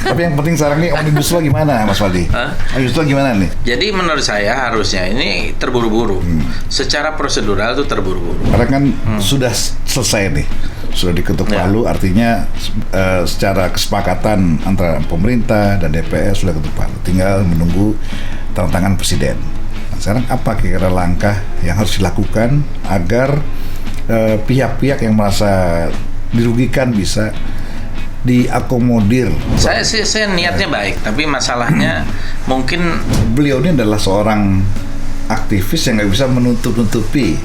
Tapi yang penting sekarang nih Omnibus Law gimana, Mas Waldi? Omnibus Law gimana nih? Jadi menurut saya harusnya ini terburu-buru. Secara prosedural itu terburu-buru. Karena kan sudah selesai nih, sudah diketuk palu, artinya secara kesepakatan antara pemerintah dan DPR sudah ketuk palu. Tinggal menunggu tanda tangan presiden. Nah, sekarang apa kira-kira langkah yang harus dilakukan agar pihak-pihak yang merasa dirugikan bisa diakomodir? Saya niatnya baik, tapi masalahnya mungkin beliau ini adalah seorang aktivis yang nggak bisa menutup-nutupi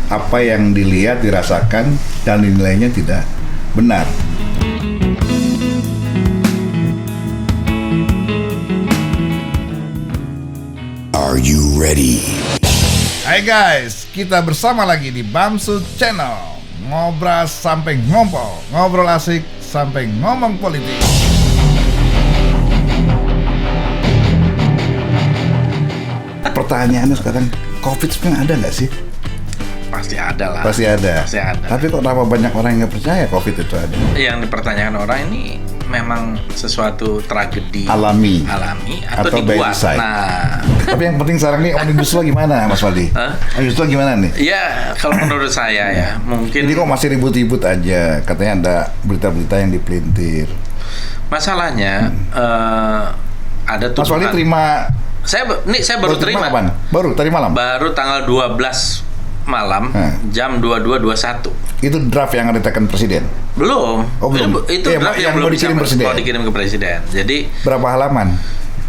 apa yang dilihat, dirasakan, dan dinilainya tidak benar. Are you ready? Hai guys, kita bersama lagi di Bamsud Channel. Ngobras sampai ngompol, ngobrol asik sampai ngomong politik. Pertanyaannya sekarang, COVID sebenarnya ada nggak sih? pasti ada lah. Pasti ada. Pasti ada. Tapi kok kenapa banyak orang yang nggak percaya COVID itu ada? Yang dipertanyakan orang ini memang sesuatu tragedi Alami atau dibuat. by design. Nah, tapi yang penting sekarang nih Omnibus Law gimana, Mas Waldi? Omnibus Law gimana nih? ya kalau menurut saya ya mungkin Ini kok masih ribut-ribut aja, katanya ada berita-berita yang dipelintir. Masalahnya ada tuh. Mas Waldi terima? Saya baru terima. Kapan? Baru tadi malam? Baru tanggal 12 malam jam 22.21. Itu draft yang ditekan presiden? Belum. Oh, belum. Itu draft yang belum dikirim presiden. Mau dikirim ke presiden. Jadi berapa halaman?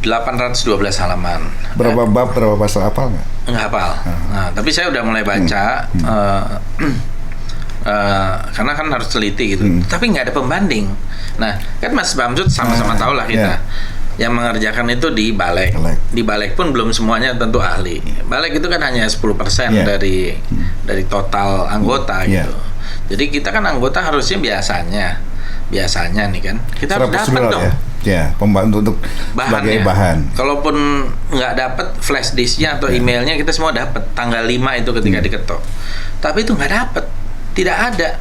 812 halaman. Berapa bab, berapa pasal, hafal nggak? Nggak hafal. Nah, tapi saya udah mulai baca karena kan harus teliti gitu. Tapi nggak ada pembanding. Nah, kan Mas Bamsud sama-sama tahu lah kita. Yang mengerjakan itu di Balek. Di Balek pun belum semuanya tentu ahli. Balek itu kan hanya 10% dari total anggota gitu. Jadi kita kan anggota harusnya biasanya nih kan kita harus dapat dong. Pembantu untuk sebagai bahan. Kalaupun nggak dapat flash disknya atau emailnya kita semua dapat tanggal 5 itu ketika diketok. Tapi itu nggak dapat, tidak ada.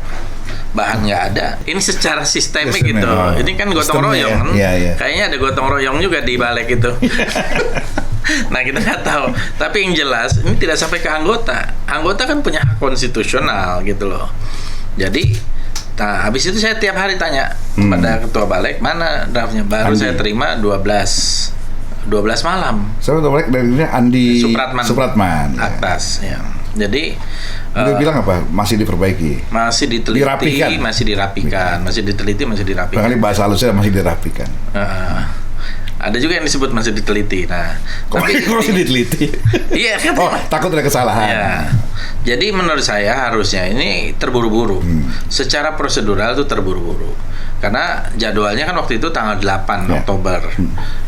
Bahan nggak ada. Ini secara sistemik gitu. Ini kan gotong royong kan. Kayaknya ada gotong royong juga di Balek itu. Nah kita nggak tahu. Tapi yang jelas ini tidak sampai ke anggota. Anggota kan punya hak konstitusional gitu loh. Jadi, nah habis itu saya tiap hari tanya pada ketua Balek mana draftnya. Baru saya terima 12 malam. Saya ketua Balek dari Andi Supratman. Atas ya. Jadi dia bilang apa? Masih diperbaiki. Masih diteliti, masih dirapikan. Barangkali bahasa halusnya masih dirapikan. Ada juga yang disebut masih diteliti. Nah, tapi masih diteliti. Iya kan? Oh, takut ada kesalahan. Ya. Jadi menurut saya harusnya ini terburu-buru. Secara prosedural itu terburu-buru. Karena jadwalnya kan waktu itu tanggal 8 Oktober.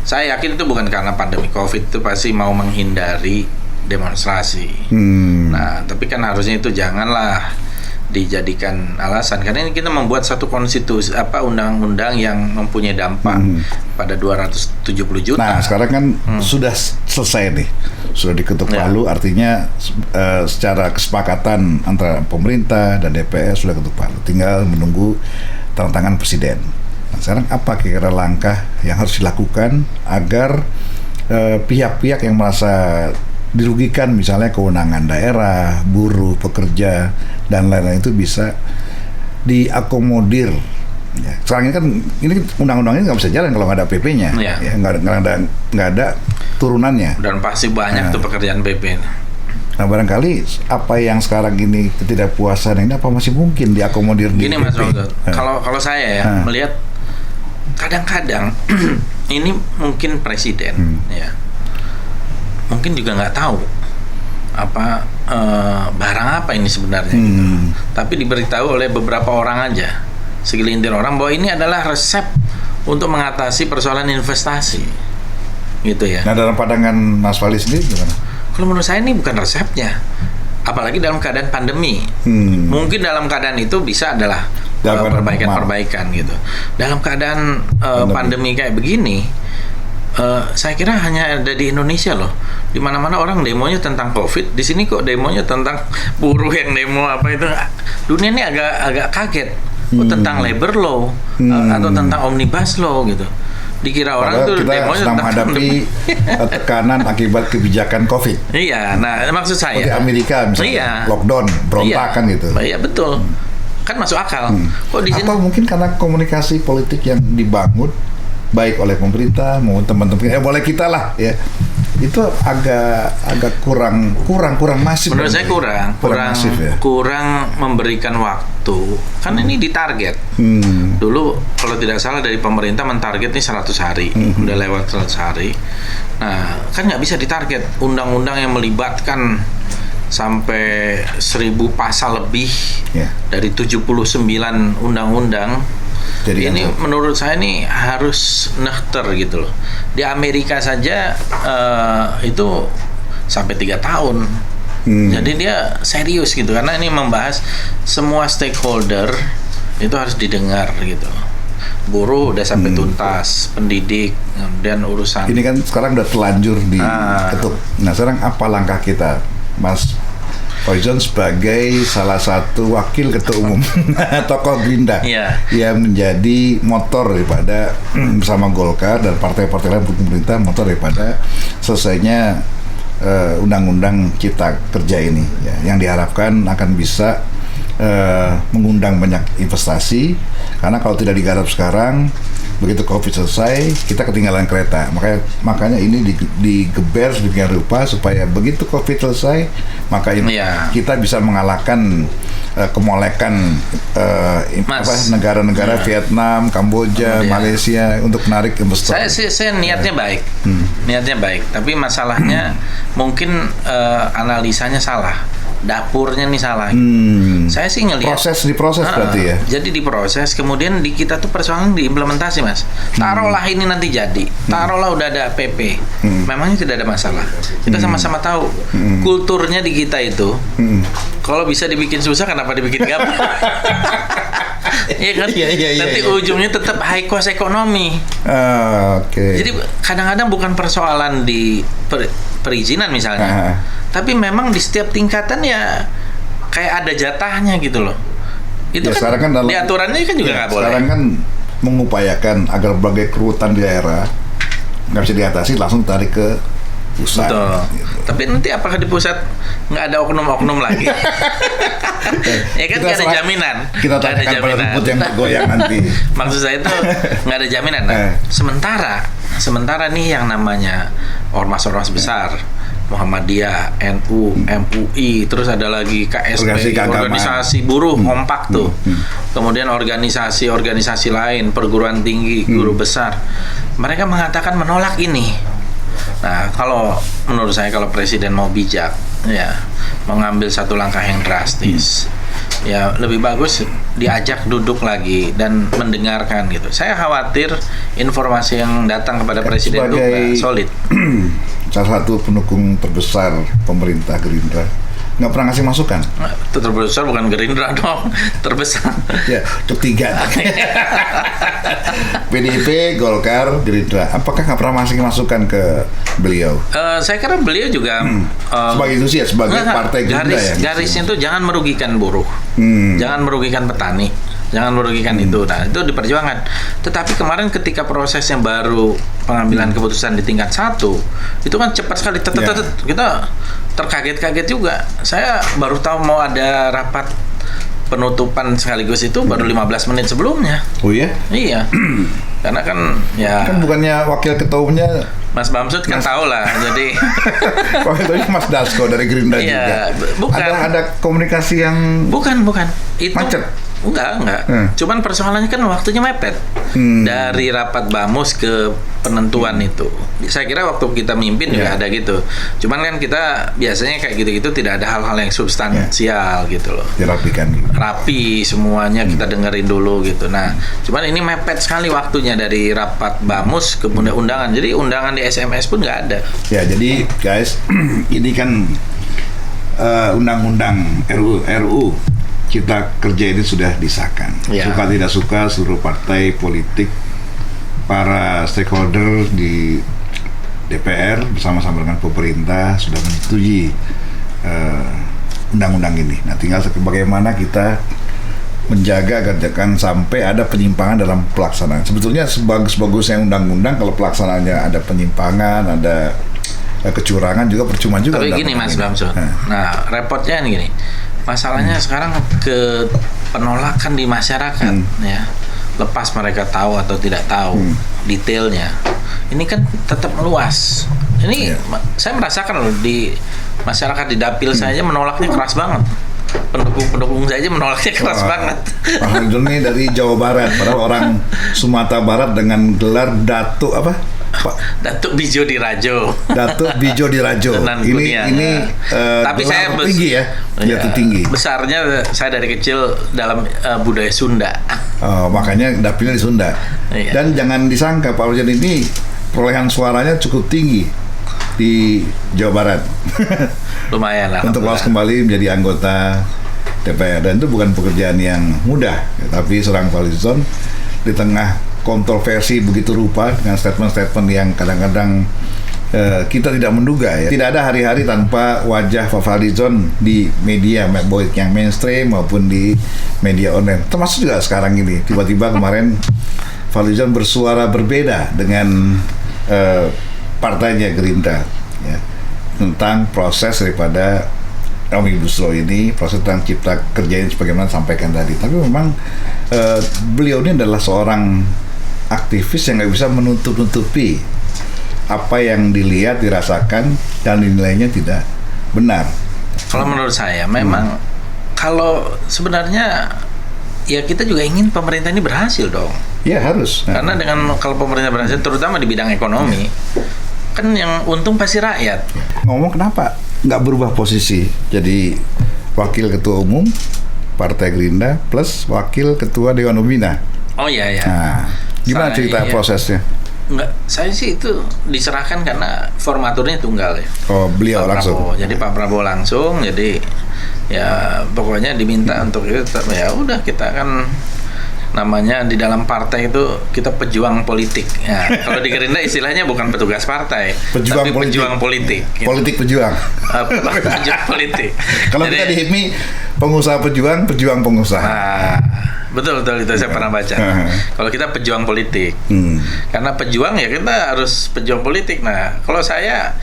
Saya yakin itu bukan karena pandemi Covid, itu pasti mau menghindari demonstrasi. Nah, tapi kan harusnya itu janganlah dijadikan alasan karena ini kita membuat satu konstitusi undang-undang yang mempunyai dampak pada 270 juta. Nah, sekarang kan sudah selesai nih. Sudah diketuk palu, artinya secara kesepakatan antara pemerintah dan DPR sudah ketuk palu. Tinggal menunggu tanda tangan presiden. Nah, sekarang apa kira-kira langkah yang harus dilakukan agar pihak-pihak yang merasa dirugikan, misalnya kewenangan daerah, buruh, pekerja, dan lain-lain itu bisa diakomodir. Ya. Sekarang ini kan undang-undang ini nggak bisa jalan kalau nggak ada PP-nya, nggak ada turunannya. Dan pasti banyak tuh pekerjaan PP. Nah, barangkali apa yang sekarang ini ketidakpuasan ini apa masih mungkin diakomodir di Gini, PP? Mas Rodo, kalau saya ya melihat kadang-kadang ini mungkin presiden ya. Mungkin juga nggak tahu barang apa ini sebenarnya gitu. Tapi diberitahu oleh beberapa orang aja, segelintir orang bahwa ini adalah resep untuk mengatasi persoalan investasi gitu ya. Nah, dalam pandangan Mas Waldi sendiri gimana? Kalau menurut saya ini bukan resepnya, apalagi dalam keadaan pandemi. Mungkin dalam keadaan itu bisa adalah perbaikan gitu. Dalam keadaan pandemi kayak begini, saya kira hanya ada di Indonesia loh. Di mana-mana orang demonya tentang COVID, di sini kok demonya tentang buruh yang demo apa itu. Dunia ini agak kaget. Tentang labor law atau tentang omnibus law gitu. Dikira orang Padahal tuh kita demonya sedang tentang menghadapi tekanan akibat kebijakan COVID. Iya, nah maksud Seperti saya. Amerika misalnya, Iya. lockdown, berontakan gitu. Iya betul. Kan masuk akal. Kok di sini? Atau mungkin karena komunikasi politik yang dibangun baik oleh pemerintah maupun teman-teman, oleh kita lah ya, itu agak kurang masif. Menurut saya kurang masif ya. kurang memberikan waktu. Kan ini ditarget. Dulu kalau tidak salah dari pemerintah mentarget nih 100 hari. Udah lewat 100 hari. Nah, kan nggak bisa ditarget undang-undang yang melibatkan sampai 1000 pasal lebih dari 79 undang-undang. Jadi ini menurut saya ini harus nahter gitu loh. Di Amerika saja itu sampai 3 tahun. Jadi dia serius gitu karena ini membahas semua stakeholder itu harus didengar gitu. Buruh udah sampai tuntas, pendidik, dan urusan. Ini kan sekarang udah telanjur di ketuk. Nah, sekarang apa langkah kita, Mas Faizon, sebagai salah satu wakil ketua umum tokoh Gerindra yang menjadi motor daripada bersama Golkar dan partai-partai lain pemerintah, motor daripada selesainya undang-undang Cipta Kerja ini ya, yang diharapkan akan bisa mengundang banyak investasi, karena kalau tidak digarap sekarang, begitu COVID selesai kita ketinggalan kereta. Makanya ini digeber sedemikian rupa supaya begitu COVID selesai maka kita bisa mengalahkan kemolekan negara-negara Vietnam, Kamboja, Malaysia untuk menarik investor. Saya niatnya baik, niatnya baik, tapi masalahnya mungkin analisanya salah. Dapurnya nih salah. Saya sih ngelihat diproses berarti ya. Jadi diproses, kemudian di kita tuh persoalan diimplementasi, Mas. Taruhlah ini nanti jadi, taruhlah udah ada PP. Memangnya tidak ada masalah. Kita sama-sama tahu kulturnya di kita itu. Kalau bisa dibikin susah, kenapa dibikin gampang? Iya kan? Nanti ujungnya tetap high cost ekonomi. Jadi kadang-kadang bukan persoalan di perizinan misalnya. Tapi memang di setiap tingkatan ya kayak ada jatahnya gitu loh. Itu kan di aturannya kan juga nggak boleh. Sekarang kan mengupayakan agar berbagai keruwetan di daerah nggak bisa diatasi, langsung tarik ke pusat. Betul. Gitu. Tapi nanti apakah di pusat nggak ada oknum-oknum lagi? Ya kan nggak ada jaminan. Kita tanyakan pada rumput yang bergoyang nanti. Maksud saya itu nggak ada jaminan. Sementara nih yang namanya ormas-ormas besar, Muhammadiyah, NU, MUI, terus ada lagi KSP, organisasi buruh kompak tuh. Kemudian organisasi lain, perguruan tinggi, guru besar. Mereka mengatakan menolak ini. Nah, kalau menurut saya kalau presiden mau bijak, ya mengambil satu langkah yang drastis, ya lebih bagus diajak duduk lagi dan mendengarkan gitu. Saya khawatir informasi yang datang kepada presiden itu nggak solid. Salah satu pendukung terbesar pemerintah Gerindra nggak pernah ngasih masukan. Terbesar bukan Gerindra dong, terbesar. Ya, ketiga. PDIP, Golkar, Gerindra. Apakah nggak pernah ngasih masukan ke beliau? Saya kira beliau juga sebagai itu sih ya, sebagai partai Gerindra ya. Garisnya itu jangan merugikan buruh, jangan merugikan petani, jangan merugikan itu. Nah, itu diperjuangkan. Tetapi kemarin ketika prosesnya baru pengambilan keputusan di tingkat 1, itu kan cepat sekali. Kita terkaget-kaget juga. Saya baru tahu mau ada rapat penutupan sekaligus itu baru 15 menit sebelumnya. Oh iya? Iya. Karena kan ya kan bukannya wakil ketua umumnya Mas Bamsud kan tahu lah. Jadi wakil ketua Mas Dasko dari Gerindra juga. Bukan. Ada komunikasi yang bukan. Itu macet. Enggak. Cuman persoalannya kan waktunya mepet. Dari rapat Bamus ke penentuan itu. Saya kira waktu kita mimpin juga ada gitu. Cuman kan kita biasanya kayak gitu-gitu tidak ada hal-hal yang substansial gitu loh. Dirapikan gitu. Rapi semuanya kita dengerin dulu gitu. Nah, cuman ini mepet sekali waktunya dari rapat Bamus ke undangan. Jadi undangan di SMS pun nggak ada. Ya, jadi guys, ini kan undang-undang RUU Cipta Kerja ini sudah disahkan. Suka tidak suka seluruh partai politik, para stakeholder di DPR bersama-sama dengan pemerintah sudah menyetujui undang-undang ini. Nah, tinggal bagaimana kita menjaga jangan sampai ada penyimpangan dalam pelaksanaan. Sebetulnya sebagus-bagusnya undang-undang kalau pelaksanaannya ada penyimpangan, ada kecurangan juga percuma juga. Tapi gini Mas Bamsud, nah repotnya gini, masalahnya sekarang ke penolakan di masyarakat ya, lepas mereka tahu atau tidak tahu detailnya, ini kan tetap meluas. Ini saya merasakan loh di masyarakat di dapil saja menolaknya keras banget. Pendukung saja menolaknya keras banget. Pak Haldun ini dari Jawa Barat, padahal orang Sumatera Barat dengan gelar Datuk apa? Datuk Bijo Dirajo. Datuk Bijo Dirajo. Ini tapi saya tinggi ya, jatuh tinggi. Besarnya saya dari kecil dalam budaya Sunda. Makanya dapilnya di Sunda. Iya. Dan jangan disangka Pak Haldun ini perolehan suaranya cukup tinggi di Jawa Barat. Lumayan lah. Untuk lolos kembali menjadi anggota DPR, dan itu bukan pekerjaan yang mudah. Tapi seorang Fadlizon di tengah kontroversi begitu rupa dengan statement-statement yang kadang-kadang kita tidak menduga ya. Tidak ada hari-hari tanpa wajah Pak Fadlizon di media baik yang mainstream maupun di media online. Termasuk juga sekarang ini tiba-tiba kemarin Fadlizon bersuara berbeda dengan partainya Gerindra ya, tentang proses daripada Omnibus Law ini, proses tentang cipta kerja ini sebagaimana sampaikan tadi. Tapi memang beliau ini adalah seorang aktivis yang nggak bisa menutup-nutupi apa yang dilihat, dirasakan, dan dinilainya tidak benar. Kalau menurut saya memang kalau sebenarnya ya kita juga ingin pemerintah ini berhasil dong. Ya harus. Karena dengan kalau pemerintah berhasil, terutama di bidang ekonomi, kan yang untung pasti rakyat. Ngomong kenapa nggak berubah posisi jadi wakil ketua umum Partai Gerindra plus wakil ketua Dewan Pembina? Oh iya ya. Nah, gimana cerita prosesnya? Enggak, saya sih itu diserahkan karena formaturnya tunggal ya. Oh, beliau Pak langsung. Prabowo. Jadi Pak Prabowo langsung. Jadi ya pokoknya diminta untuk itu. Ya udah, kita kan namanya di dalam partai itu kita pejuang politik. Ya, kalau di Gerindra istilahnya bukan petugas partai, tapi pejuang politik. Gitu. Politik pejuang. Pejuang politik. Kalau kita di HIPMI pengusaha pejuang, pejuang pengusaha. Nah, betul itu saya pernah baca. Kalau kita pejuang politik, karena pejuang ya kita harus pejuang politik. Nah, kalau saya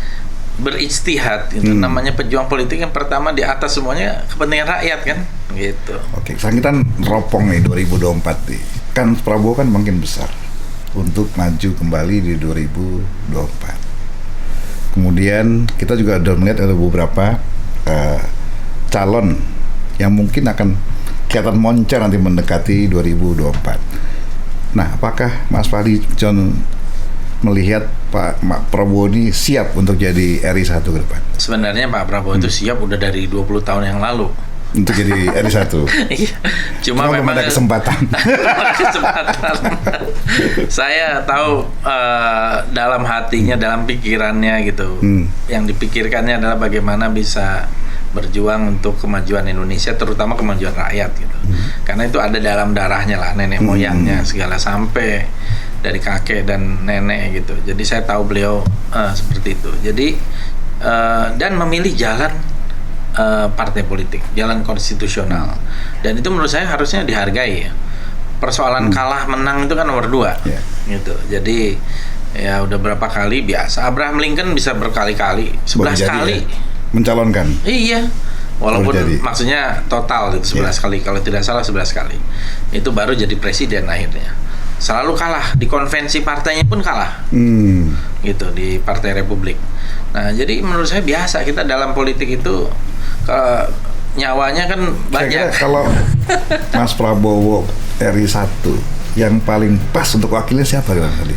berijtihad, itu namanya pejuang politik yang pertama di atas semuanya kepentingan rakyat kan, gitu. Oke, sekarang kita neropong nih 2024 nih. Kan Prabowo kan makin besar untuk maju kembali di 2024. Kemudian kita juga sudah melihat ada beberapa calon yang mungkin akan kelihatan moncer nanti mendekati 2024. Nah, apakah Mas Fadlizon melihat Pak Prabowo ini siap untuk jadi RI 1 ke depan? Sebenarnya Pak Prabowo itu siap udah dari 20 tahun yang lalu untuk jadi RI 1. Iya. Cuma belum ada kesempatan. Saya tahu dalam hatinya, dalam pikirannya gitu. Yang dipikirkannya adalah bagaimana bisa berjuang untuk kemajuan Indonesia, terutama kemajuan rakyat gitu. Karena itu ada dalam darahnya lah, nenek moyangnya segala, sampai dari kakek dan nenek gitu. Jadi saya tahu beliau seperti itu. Jadi dan memilih jalan partai politik, jalan konstitusional. Dan itu menurut saya harusnya dihargai ya. Persoalan kalah menang itu kan nomor 2 gitu. Jadi ya udah berapa kali biasa. Abraham Lincoln bisa berkali-kali, 11 kali ya? Mencalonkan. Iya. Walaupun maksudnya total itu 11 kali, kalau tidak salah 11 kali. Itu baru jadi presiden akhirnya. Selalu kalah di konvensi partainya pun kalah, gitu di Partai Republik. Nah, jadi menurut saya biasa kita dalam politik itu nyawanya kan banyak. Kalau Mas Prabowo RI 1 yang paling pas untuk wakilnya siapa tadi?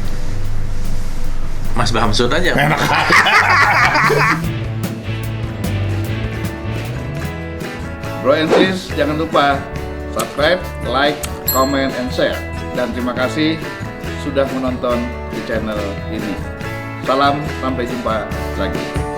Mas Bamsud aja. Bro and sis, jangan lupa subscribe, like, comment, and share. Dan terima kasih sudah menonton di channel ini. Salam, sampai jumpa lagi.